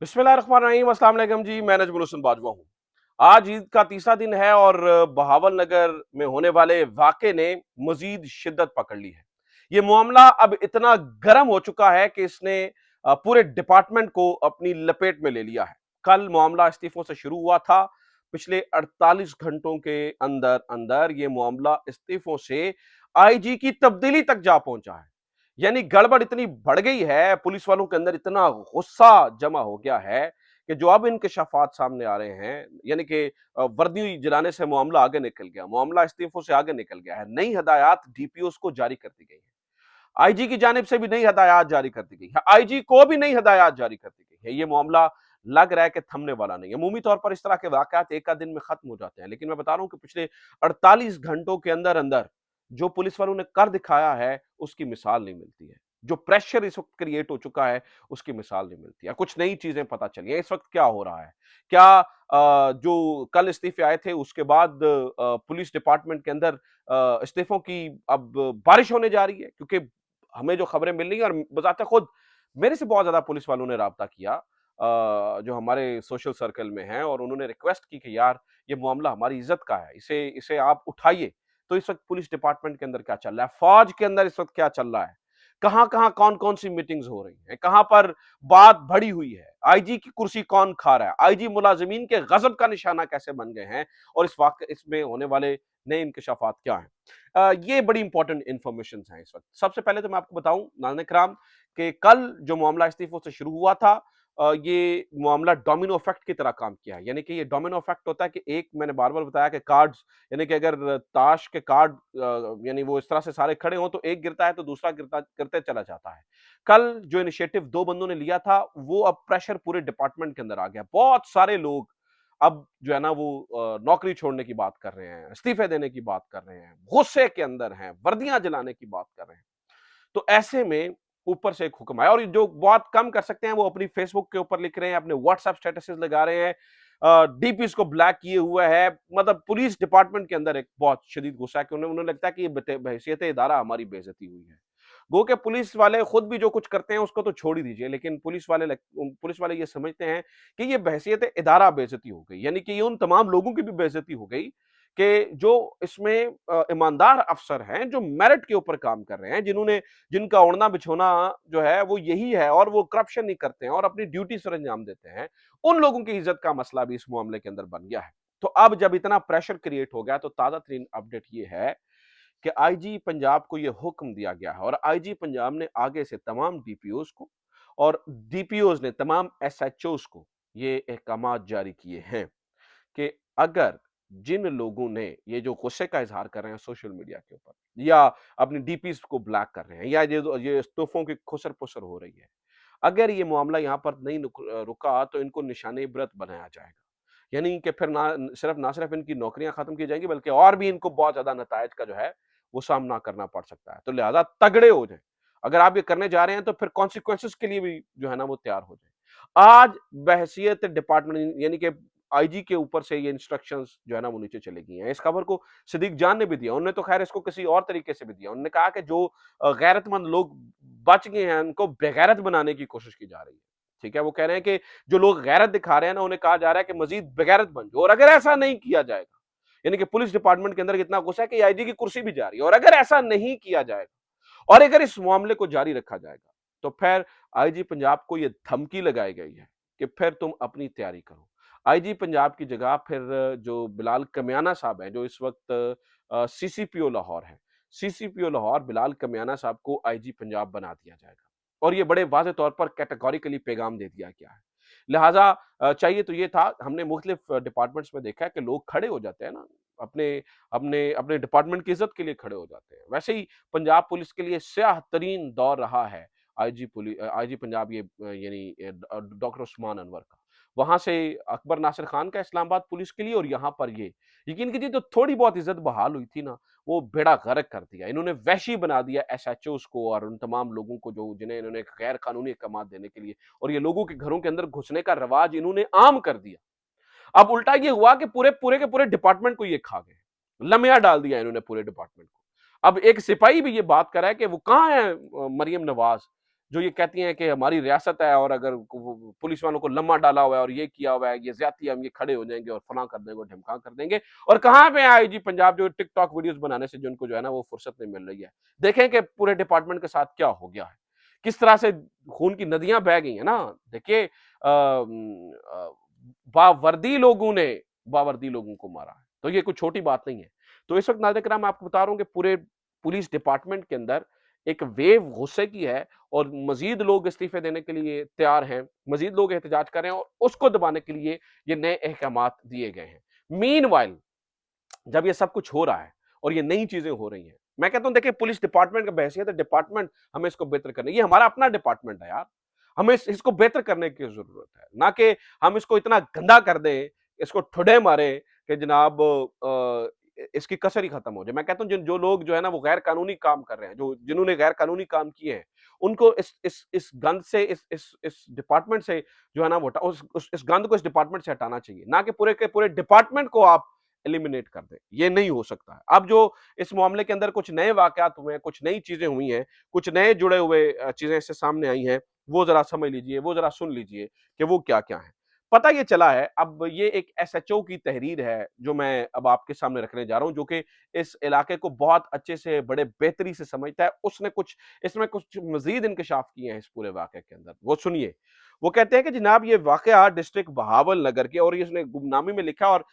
बिस्मिल्लाहिर्रहमानिर्रहीम, अस्सलाम वालेकुम जी। मैं नजमुल हुसैन बाजवा हूँ। आज ईद का तीसरा दिन है और बहावल नगर में होने वाले वाक़े ने मजीद शिद्दत पकड़ ली है। ये मामला अब इतना गर्म हो चुका है कि इसने पूरे डिपार्टमेंट को अपनी लपेट में ले लिया है। कल मामला इस्तीफों से शुरू हुआ था। पिछले 48 घंटों के अंदर अंदर ये मामला इस्तीफों से आईजी की तब्दीली तक जा पहुंचा है। यानी गड़बड़ इतनी बढ़ गई है, पुलिस वालों के अंदर इतना गुस्सा जमा हो गया है कि जो अब इंकशाफात सामने आ रहे हैं, यानी कि वर्दी जलाने से मामला आगे निकल गया, मामला इस्तीफों से आगे निकल गया है। नई हदायत डीपीओस को जारी कर दी गई है। आईजी की जानिब से भी नई हदायत जारी कर दी गई है, आईजी को भी नई हदायत जारी कर दी गई है। ये मामला लग रहा है कि थमने वाला नहीं है। अमूमी तौर पर इस तरह के वाकयात एक आध दिन में खत्म हो जाते हैं, लेकिन मैं बता रहा हूं कि पिछले 48 घंटों के अंदर अंदर जो पुलिस वालों ने कर दिखाया है, उसकी मिसाल नहीं मिलती है। जो प्रेशर इस वक्त क्रिएट हो चुका है, उसकी मिसाल नहीं मिलती है। कुछ नई चीजें पता चली है। इस वक्त क्या हो रहा है, क्या जो कल इस्तीफे आए थे उसके बाद पुलिस डिपार्टमेंट के अंदर इस्तीफों की अब बारिश होने जा रही है, क्योंकि हमें जो खबरें मिल रही हैं, और बजाते खुद मेरे से बहुत ज्यादा पुलिस वालों ने राब्ता किया जो हमारे सोशल सर्कल में हैं, और उन्होंने रिक्वेस्ट की कि यार ये मामला हमारी इज्जत का है, इसे इसे आप उठाइए। तो इस वक्त पुलिस डिपार्टमेंट के अंदर क्या चल रहा है, फौज के अंदर इस वक्त क्या चल रहा है, कहां कहां कौन कौन सी मीटिंग्स हो रही हैं, कहां पर बात भड़ी हुई है, आईजी की कुर्सी कौन खा रहा है, आईजी मुलाजिमीन के गजब का निशाना कैसे बन गए हैं, और इसमें होने वाले नए इंकशाफात क्या हैं। ये बड़ी इंपॉर्टेंट इंफॉर्मेशन हैं इस वक्त। सबसे पहले तो मैं आपको बताऊं नाज़रीन किराम कि कल जो मामला इस्तीफों से शुरू हुआ था, ये मामला डोमिनो इफेक्ट की तरह काम किया है। यानी कि ये डोमिनो इफेक्ट होता है कि एक, मैंने बार बार बताया कि कार्ड्स, यानी कि अगर ताश के कार्ड यानी वो इस तरह से सारे खड़े हों तो एक गिरता है तो दूसरा गिरता गिरते चला जाता है। कल जो इनिशिएटिव दो बंदों ने लिया था, वो अब प्रेशर पूरे डिपार्टमेंट के अंदर आ गया। बहुत सारे लोग अब जो है ना वो नौकरी छोड़ने की बात कर रहे हैं, इस्तीफे देने की बात कर रहे हैं, गुस्से के अंदर हैं, वर्दियां जलाने की बात कर रहे हैं। तो ऐसे में ऊपर से एक हुक्म आया, और जो बहुत कम कर सकते हैं वो अपनी फेसबुक के ऊपर लिख रहे हैं, अपने व्हाट्सएप स्टेटसेस लगा रहे हैं, डीपीस को ब्लैक किए हुआ है। मतलब पुलिस डिपार्टमेंट के अंदर एक बहुत शदीद गुस्सा है कि उन्हें लगता है कि ये बहसीत इदारा हमारी बेइज्जती हुई है। गो के पुलिस वाले खुद भी जो कुछ करते हैं उसको तो छोड़ ही दीजिए, लेकिन पुलिस वाले ये समझते हैं कि ये बहसीत इदारा बेइज्जती हो गई, यानी कि ये उन तमाम लोगों की भी बेइज्जती हो गई कि जो इसमें ईमानदार अफसर हैं, जो मेरिट के ऊपर काम कर रहे हैं, जिनका ओढ़ना बिछोना जो है वो यही है, और वो करप्शन नहीं करते हैं और अपनी ड्यूटी सर अंजाम देते हैं, उन लोगों की इज्जत का मसला भी इस मामले के अंदर बन गया है। तो अब जब इतना प्रेशर क्रिएट हो गया, तो ताजा तरीन अपडेट ये है कि आईजी पंजाब को यह हुक्म दिया गया है, और आईजी पंजाब ने आगे से तमाम डीपीओस को और डीपीओस ने तमाम एसएचओस को ये अहकामात जारी किए हैं कि अगर जिन लोगों ने ये जो गुस्से का इजहार कर रहे हैं सोशल मीडिया के ऊपर, या अपनी डीपीस को ब्लैक कर रहे हैं, या ये इस्तीफों की खुसर पुसर हो रही है, अगर ये मामला यहाँ पर नहीं रुका तो इनको निशाने इबरत बनाया जाएगा। यानी कि फिर ना सिर्फ इनकी नौकरियां खत्म की जाएंगी, बल्कि और भी इनको बहुत ज्यादा नतायज का जो है वो सामना करना पड़ सकता है। तो लिहाजा तगड़े हो जाए, अगर आप ये करने जा रहे हैं तो फिर कॉन्सिक्वेंसेस के लिए भी जो है ना वो तैयार हो जाए। आज बहसियत डिपार्टमेंट, यानी कि आईजी के ऊपर से ये इंस्ट्रक्शंस जो है ना वो नीचे चली गई हैं। इस खबर को सिद्दीक जान ने भी दिया, उन्होंने तो खैर इसको किसी और तरीके से भी दिया। उन्होंने कहा कि जो गैरतमंद लोग बच गए हैं उनको बेगैरत बनाने की कोशिश की जा रही है। ठीक है, वो कह रहे हैं कि जो लोग गैरत दिखा रहे हैं ना, उन्हें कहा जा रहा है कि मजीद बेगैरत बन जाओ, और अगर ऐसा नहीं किया जाएगा, यानी कि पुलिस डिपार्टमेंट के अंदर इतना गुस्सा है कि आईजी की कुर्सी भी जा रही है, और अगर ऐसा नहीं किया जाएगा और अगर इस मामले को जारी रखा जाएगा, तो फिर आईजी पंजाब को यह धमकी लगाई गई है कि फिर तुम अपनी तैयारी करो। आईजी पंजाब की जगह फिर जो बिलाल कमियाना साहब हैं, जो इस वक्त सीसीपीओ लाहौर है, सीसीपीओ लाहौर बिलाल कमियाना साहब को आईजी पंजाब बना दिया जाएगा, और ये बड़े वाज़ेह तौर पर कैटेगोरिकली पैगाम दे दिया गया है। लिहाजा चाहिए तो ये था, हमने मुख्तलिफ डिपार्टमेंट्स में देखा है कि लोग खड़े हो जाते हैं ना, अपने अपने अपने डिपार्टमेंट की इज्जत के लिए खड़े हो जाते हैं। वैसे ही पंजाब पुलिस के लिए स्याह तरीन दौर रहा है आईजी पंजाब, ये यानी डॉक्टर उस्मान अनवर का। वहां से अकबर नासिर खान का इस्लामाबाद पुलिस के लिए, और यहाँ पर ये यकीन कीजिए तो थोड़ी बहुत इज्जत बहाल हुई थी ना, वो बेड़ा गर्क कर दिया। इन्होंने वैशी बना दिया एसएचओस को और उन तमाम लोगों को जो जिन्हें इन्होंने गैर कानूनी इकदाम देने के लिए, और ये लोगों के घरों के अंदर घुसने का रवाज इन्होंने आम कर दिया। अब उल्टा ये हुआ कि पूरे पूरे के पूरे डिपार्टमेंट को ये खा गए, लम्या डाल दिया इन्होंने पूरे डिपार्टमेंट को। अब एक सिपाही भी ये बात कर रहा है कि वो कहाँ है मरियम नवाज, जो ये कहती हैं कि हमारी रियासत है और अगर पुलिस वालों को लम्मा डाला हुआ है और ये किया हुआ है, ये ज्यादती, हम ये खड़े हो जाएंगे और फलां कर देंगे और ढिमका कर देंगे। और कहाँ पे आईजी पंजाब जो टिकटॉक वीडियोस बनाने से जिनको जो है ना वो फुर्सत नहीं मिल रही है। देखें कि पूरे डिपार्टमेंट के साथ क्या हो गया है, किस तरह से खून की नदियां बह गई है ना। देखिए बावर्दी लोगों को मारा है, तो ये कोई छोटी बात नहीं है। तो इस वक्त नाज़रीन किराम मैं आपको बता रहा हूं कि पूरे पुलिस डिपार्टमेंट के अंदर एक वेव गुस्से की है और मजीद लोग इस्तीफे देने के लिए तैयार हैं, मजीद लोग एहतजाज कर रहे हैं और उसको दबाने के लिए ये नए अहकामात दिए गए हैं। मीनवाइल जब ये सब कुछ हो रहा है और ये नई चीजें हो रही हैं, मैं कहता हूं देखिए पुलिस डिपार्टमेंट का बहसियत है डिपार्टमेंट, हमें इसको बेहतर करना, ये हमारा अपना डिपार्टमेंट है यार, हमें इसको बेहतर करने की जरूरत है, ना कि हम इसको इतना गंदा कर दें, इसको ठुडे मारे कि जनाब इसकी कसर ही खत्म हो जाए। मैं कहता हूं जो लोग जो है ना वो गैर कानूनी काम कर रहे हैं, जो जिन्होंने गैर कानूनी काम किए हैं, उनको इस गंद से इस डिपार्टमेंट से जो है ना वो इस गंद को इस डिपार्टमेंट से हटाना चाहिए, ना कि पूरे के पूरे डिपार्टमेंट को आप एलिमिनेट कर दे। ये नहीं हो सकता है। अब जो इस मामले के अंदर कुछ नए वाकयात हुए हैं, कुछ नई चीजें हुई हैं, कुछ नए जुड़े हुए चीजें इससे सामने आई हैं, वो जरा समझ लीजिए, वो जरा सुन लीजिए कि वो क्या क्या है। पता ये चला है, अब ये एक एसएचओ की तहरीर है जो मैं अब आपके सामने रखने जा रहा हूं, जो कि इस इलाके को बहुत अच्छे से बड़े बेहतरी से समझता है। उसने कुछ इसमें कुछ मजीद इंकशाफ किए हैं इस पूरे वाकये के अंदर, वो सुनिए। वो कहते हैं कि जनाब ये वाकया डिस्ट्रिक्ट बहावल नगर के, और ये उसने गुमनामी में लिखा और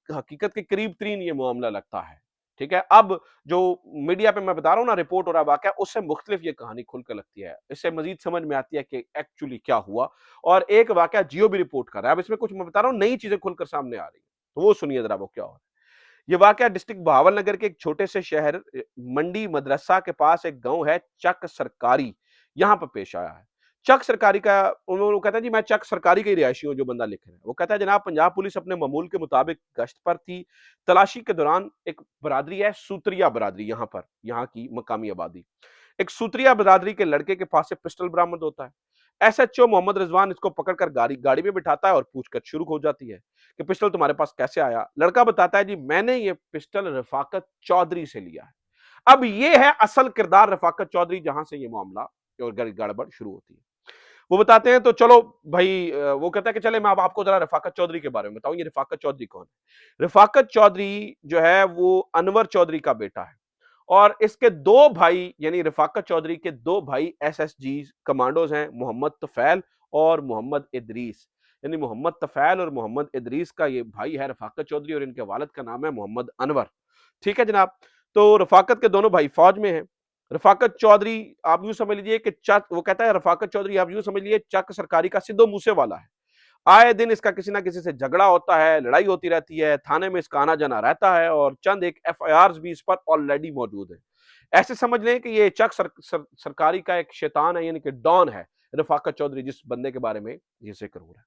हकीकत के करीब तरीन ये मामला लगता है। ठीक है, अब जो मीडिया पे मैं बता रहा हूं ना रिपोर्ट हो रहा वाकया, उससे मुख्तलिफ ये कहानी खुलकर लगती है, इससे मजीद समझ में आती है कि एक्चुअली क्या हुआ। और एक वाकया जियो भी रिपोर्ट कर रहा है, अब इसमें कुछ मैं बता रहा हूं नई चीजें खुलकर सामने आ रही है, तो वो सुनिए जरा वो क्या हो रहा है। ये वाकया डिस्ट्रिक्ट बहावल नगर के एक छोटे से शहर मंडी मदरसा के पास एक गांव है चक सरकारी, यहां पर पेश आया है। चक सरकारी का उन्होंने कहता है जी मैं चक सरकारी का ही रिहायशी हूं, जो बंदा लिख रहा है वो कहता है जनाब पंजाब पुलिस अपने मामूल के मुताबिक गश्त पर थी। तलाशी के दौरान एक बरादरी है सूत्रिया बरादरी, यहाँ पर यहाँ की मकामी आबादी, एक सूत्रिया बरादरी के लड़के के पास से पिस्टल बरामद होता है। एसएचओ मोहम्मद रिजवान इसको पकड़कर गाड़ी में बिठाता है और पूछताछ शुरू हो जाती है कि पिस्टल तुम्हारे पास कैसे आया। लड़का बताता है जी मैंने ये पिस्टल रफाकत चौधरी से लिया है। अब ये है असल किरदार रफाकत चौधरी, जहां से ये मामला और गड़बड़ शुरू होती है। वो बताते हैं तो चलो भाई, वो कहता है कि चले मैं अब आपको जरा रफाकत चौधरी के बारे में बताऊं, ये रफाकत चौधरी कौन है। रफाकत चौधरी जो है वो अनवर चौधरी का बेटा है और इसके दो भाई यानी रफाकत चौधरी के दो भाई एसएसजी कमांडोज हैं, मोहम्मद तफैल और मोहम्मद इदरीस। यानी मोहम्मद तफैल और मोहम्मद इदरीस का ये भाई है रफाकत चौधरी और इनके वालिद का नाम है मोहम्मद अनवर। ठीक है जनाब, तो रफाकत के दोनों भाई फौज में हैं। रफाकत चौधरी आप यूं समझ लीजिए कि चक, वो कहता है रफाकत चौधरी आप यूं समझ लीजिए चक सरकारी का सिद्धो मूसे वाला है। आए दिन इसका किसी ना किसी से झगड़ा होता है, लड़ाई होती रहती है, थाने में इसका आना जाना रहता है और चंद एक एफआईआर भी इस पर ऑलरेडी मौजूद है। ऐसे समझ लें कि ये चक सरकारी का एक शैतान है, यानी कि डॉन है रफाकत चौधरी, जिस बंदे के बारे में ये जिक्र हो रहा है।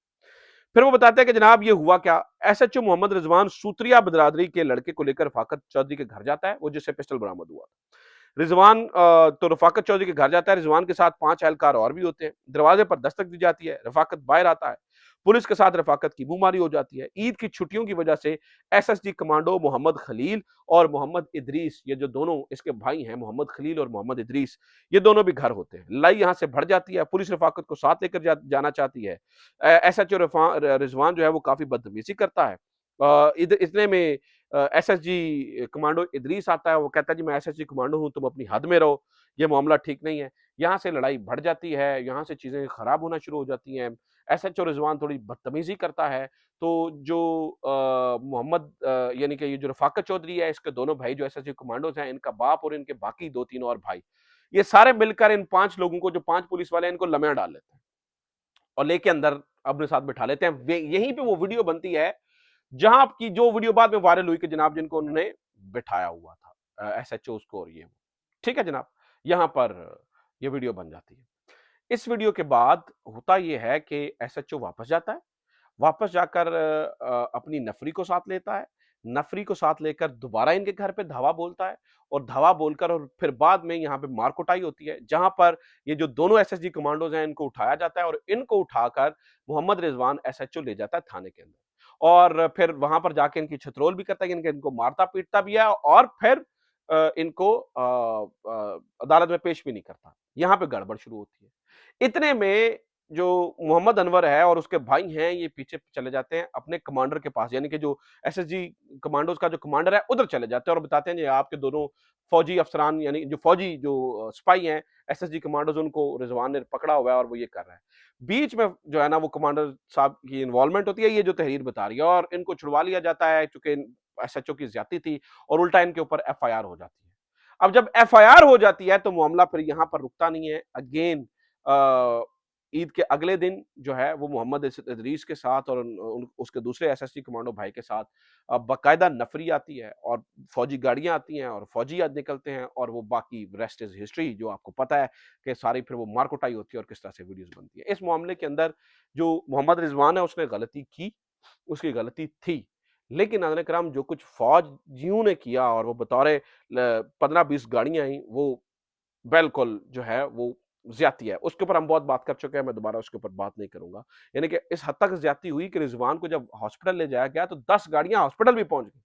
फिर वो बताते हैं कि जनाब ये हुआ क्या। एसएचओ मोहम्मद रिजवान सूत्रिया बरादरी के लड़के को लेकर रफाकत चौधरी के घर जाता है, वो जिससे पिस्टल बरामद हुआ। रिजवान तो रफाकत चौधरी के घर जाता है। रिजवान के साथ 5 एहलकार और भी होते हैं। दरवाजे पर दस्तक दी जाती है, रफाकत बाहर आता है। पुलिस के साथ रफाकत की मुंहमारी हो जाती है। ईद की छुट्टियों की वजह से एसएसजी कमांडो मोहम्मद खलील और मोहम्मद इदरीस, ये जो दोनों इसके भाई हैं मोहम्मद खलील और मोहम्मद इदरीस, ये दोनों भी घर होते हैं। लड़ाई यहाँ से बढ़ जाती है। पुलिस रफाकत को साथ लेकर जाना चाहती है। एसएचओ रिजवान जो है वो काफी बदतमीजी करता है। इतने में एसएसजी कमांडो इदरीस आता है, वो कहता है जी मैं एसएसजी कमांडो हूं, तुम अपनी हद में रहो, ये मामला ठीक नहीं है। यहाँ से लड़ाई बढ़ जाती है, यहाँ से चीजें खराब होना शुरू हो जाती हैं। एसएचओ रिजवान थोड़ी बदतमीजी करता है, तो जो मोहम्मद यानी कि ये जो रफाकत चौधरी है, इसके दोनों भाई जो एसएसजी कमांडोज हैं, इनका बाप और इनके बाकी 2-3 और भाई, ये सारे मिलकर इन 5 लोगों को, जो 5 पुलिस वाले हैं, इनको लम्या डाल लेते हैं और लेके अंदर अपने साथ बिठा लेते हैं। यहीं पे वो वीडियो बनती है जहां की जो वीडियो बाद में वायरल हुई कि जनाब जिनको उन्होंने बिठाया हुआ था एसएचओ उसको, और ये ठीक है जनाब, यहां पर ये वीडियो बन जाती है। इस वीडियो के बाद होता यह है कि एसएचओ वापस जाता है, वापस जाकर अपनी नफरी को साथ लेता है, नफरी को साथ लेकर दोबारा इनके घर पे धावा बोलता है और धावा बोलकर और फिर बाद में यहाँ पे मार कुटाई होती है, जहां पर ये जो दोनों एसएसजी कमांडोज हैं इनको उठाया जाता है और इनको उठाकर मोहम्मद रिजवान एसएचओ ले जाता है थाने के अंदर और फिर वहां पर जाके इनकी छतरोल भी करता है, इनको मारता पीटता भी है और फिर इनको अदालत में पेश भी नहीं करता। यहाँ पे गड़बड़ शुरू होती है। इतने में जो मोहम्मद अनवर है और उसके भाई हैं, ये पीछे चले जाते हैं अपने कमांडर के पास, यानी कि जो एसएसजी कमांडोज का जो कमांडर है उधर चले जाते हैं और बताते हैं ये आपके दोनों फौजी अफसरान, यानी जो फौजी जो स्पाई हैं, एसएसजी कमांडोज, उनको रिजवान ने पकड़ा हुआ है और वो ये कर रहा है। बीच में जो है ना वो कमांडर साहब की इन्वॉल्वमेंट होती है, ये जो तहरीर बता रही है, और इनको छुड़वा लिया जाता है चूंकि एसएचओ की ज्यादती थी, और उल्टा इनके ऊपर एफआईआर हो जाती है। अब जब एफआईआर हो जाती है तो मामला फिर यहां पर रुकता नहीं है। अगेन ईद के अगले दिन जो है वो मोहम्मद इदरीस के साथ और उसके दूसरे एसएससी कमांडो भाई के साथ बाकायदा नफरी आती है और फौजी गाड़ियां आती हैं और फौजी आज निकलते हैं, और वो बाकी रेस्ट इज हिस्ट्री, जो आपको पता है कि सारी फिर वो मारकुटाई होती है और किस तरह से वीडियोस बनती है। इस मामले के अंदर जो मोहम्मद रिजवान है उसने गलती की, उसकी गलती थी, लेकिन नाज़रीन किराम जो कुछ फौजियों ने किया और वो बतौर 15-20 गाड़ियां आई, वो बिल्कुल जो है वो ज्यादती है। उसके ऊपर हम बहुत बात कर चुके हैं, मैं दोबारा उसके ऊपर बात नहीं करूंगा। यानी कि इस हद तक ज्यादती हुई कि रिजवान को जब हॉस्पिटल ले जाया गया तो 10 गाड़ियां हॉस्पिटल भी पहुंच गई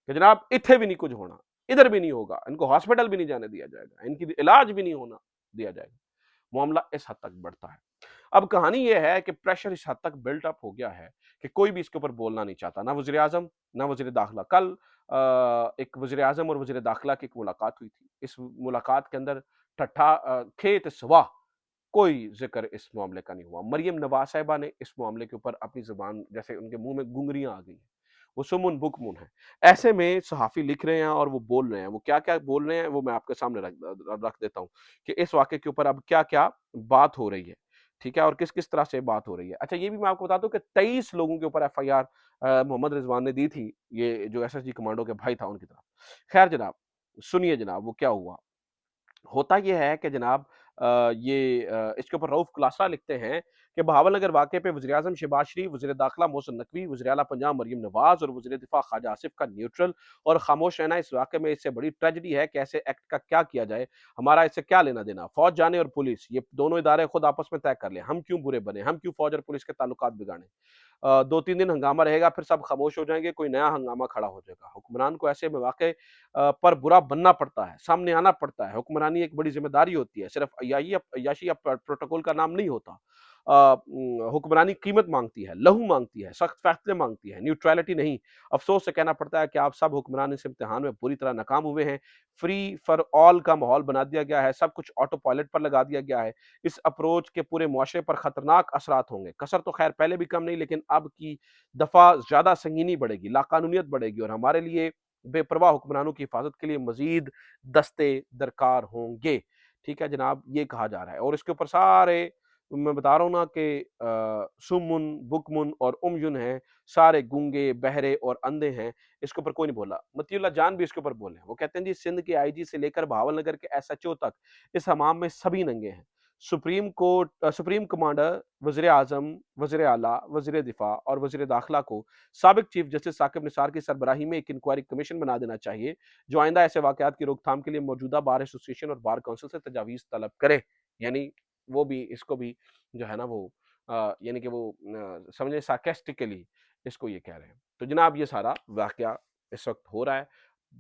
कि जनाब इत्थे भी नहीं कुछ होना, इधर भी नहीं होगा, इनको हॉस्पिटल भी नहीं जाने दिया जाएगा, इनकी इलाज भी नहीं होना दिया जाएगा। मामला इस हद तक बढ़ता है। अब कहानी यह है कि प्रेशर इस हद तक बिल्ट अप हो गया है कि कोई भी इसके ऊपर बोलना नहीं चाहता, ना वजीर आजम, ना वजीर दाखिला। कल एक वजीर आजम और वजीर दाखिला की एक मुलाकात हुई थी। इस मुलाकात के अंदर ठट्ठा खेत सवा कोई जिक्र इस मामले का नहीं हुआ। मरियम नवाज साहिबा ने इस मामले के ऊपर अपनी जुबान, जैसे उनके मुंह में गुंगरियां आ गई हैं, वो सुमुन बुकमुन है। ऐसे में सहाफी लिख रहे हैं और वो बोल रहे हैं, वो क्या क्या बोल रहे हैं वो मैं आपके सामने रख देता हूँ कि इस वाक़े के ऊपर अब क्या क्या बात हो रही है, ठीक है, और किस किस तरह से बात हो रही है। अच्छा, ये भी मैं आपको बता दूं कि 23 लोगों के ऊपर एफआईआर मोहम्मद रिजवान ने दी थी, ये जो एसएसजी कमांडो के भाई था उनकी तरफ। खैर जनाब, सुनिए जनाब वो क्या हुआ। होता ये है कि जनाब इसके ऊपर रऊफ खुलासा लिखते हैं कि बहावल नगर वाक़े पे वज़ीर आज़म शहबाज शरीफ, वज़ीर दाखिला मोहसिन नकवी, वज़ीर आला पंजाब मरियम नवाज़ और वज़ीर दिफ़ा ख्वाजा आसिफ का न्यूट्रल और खामोश रहना इस वाक़े में इससे बड़ी ट्रेजेडी है कि ऐसे एक्ट का क्या किया जाए, हमारा इससे क्या लेना-देना। फ़ौज जाने और पुलिस, ये दोनों इदारे खुद आपस में तय कर लें, हम क्यों बुरे बने, हम क्यों फ़ौज और पुलिस के ताल्लुकात बिगाड़ें। 2-3 दिन हंगामा रहेगा, फिर सब खामोश हो जाएंगे, कोई नया हंगामा खड़ा हो जाएगा। हुक्मरान को ऐसे मौके पर बुरा बनना पड़ता है, सामने आना पड़ता है। हुक्मरानी एक बड़ी ज़िम्मेदारी होती है, सिर्फ़ अय्याशी या प्रोटोकॉल का नाम नहीं होता। हुक्मरानी कीमत माँगती है, लहू माँगती है, सख्त फैसले माँगती है, न्यूट्रैलिटी नहीं। अफ़सोस से कहना पड़ता है कि आप सब हुक्मरान इस इम्तिहान में बुरी तरह नाकाम हुए हैं। फ्री फॉर ऑल का माहौल बना दिया गया है, सब कुछ ऑटो पायलट पर लगा दिया गया है। इस अप्रोच के पूरे मुआशरे पर खतरनाक असरात होंगे। कसर तो खैर पहले भी कम नहीं, लेकिन अब की दफ़ा ज़्यादा संगीनी बढ़ेगी, लाक़ानूनियत बढ़ेगी और हमारे लिए बेपरवाह हुक्मरानों की हिफाजत के लिए मज़ीद दस्ते दरकार होंगे। ठीक है जनाब, ये कहा जा रहा है और इसके ऊपर सारे, मैं बता रहा हूँ ना कि सुम्मुन, बुकमुन और उमयुन हैं, सारे गूंगे, बहरे और अंधे हैं। इसके ऊपर कोई नहीं बोला। मतीउल्लाह जान भी इसके ऊपर बोले। वो कहते हैं जी सिंध के आईजी से लेकर बहावल नगर के एसएचओ तक इस हमाम में सभी नंगे हैं। सुप्रीम कमांडर, वज़ीर आज़म, वज़ीर आला, वज़ीर दिफ़ा और वज़ीर दाखिला को साबिक चीफ जस्टिस साकिब निसार की सरबराही में एक इंक्वायरी कमीशन बना देना चाहिए, जो आइंदा ऐसे वाक़यात की रोकथाम के लिए मौजूदा बार एसोसिएशन और बार काउंसिल से तजावीज़ तलब करे। यानी वो भी इसको भी जो है ना वो यानी कि वो समझे सार्कास्टिकली इसको ये कह रहे हैं। तो जनाब ये सारा वाक़या इस वक़्त हो रहा है।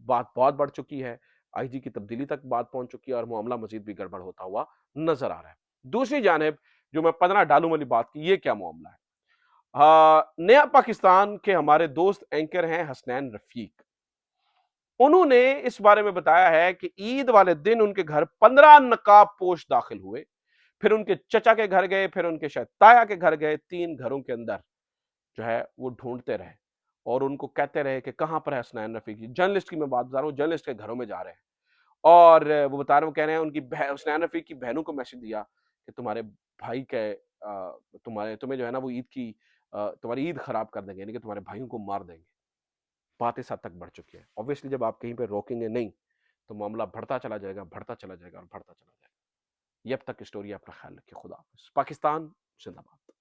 बात बहुत बढ़ चुकी है। आईजी की तब्दीली तक बात पहुँच चुकी है और मामला मज़ीद भी गड़बड़ होता हुआ नज़र आ रहा है। दूसरी जानिब जो मैं 15 डालू वाली बात की, ये क्या मामला है? नया पाकिस्तान के हमारे दोस्त एंकर हैं हसनैन रफ़ीक। उन्होंने इस बारे में बताया है कि ईद वाले दिन उनके घर 15 नकाबपोश दाखिल हुए, फिर उनके चचा के घर गए, फिर उनके शायद ताया के घर गए, 3 घरों के अंदर जो है वो ढूंढते रहे और उनको कहते रहे कि कहां पर है हसनैन रफीक जी। जर्नलिस्ट की मैं बात बता रहा हूँ, जर्नलिस्ट के घरों में जा रहे हैं और वो बता रहे हैं, वो कह रहे हैं उनकी हसनैन रफीक की बहनों को मैसेज दिया कि तुम्हारे भाई के तुम्हें जो है ना वो ईद की तुम्हारी ईद खराब कर देंगे, यानी कि तुम्हारे भाइयों को मार देंगे। बात इस हद तक बढ़ चुकी है। ऑब्वियसली जब आप कहीं पे रोकेंगे नहीं तो मामला बढ़ता चला जाएगा, बढ़ता चला जाएगा और बढ़ता चला जाएगा। ये अब तक की स्टोरी है। अपना ख्याल रखिए। खुदा हाफिज़। पाकिस्तान जिंदाबाद।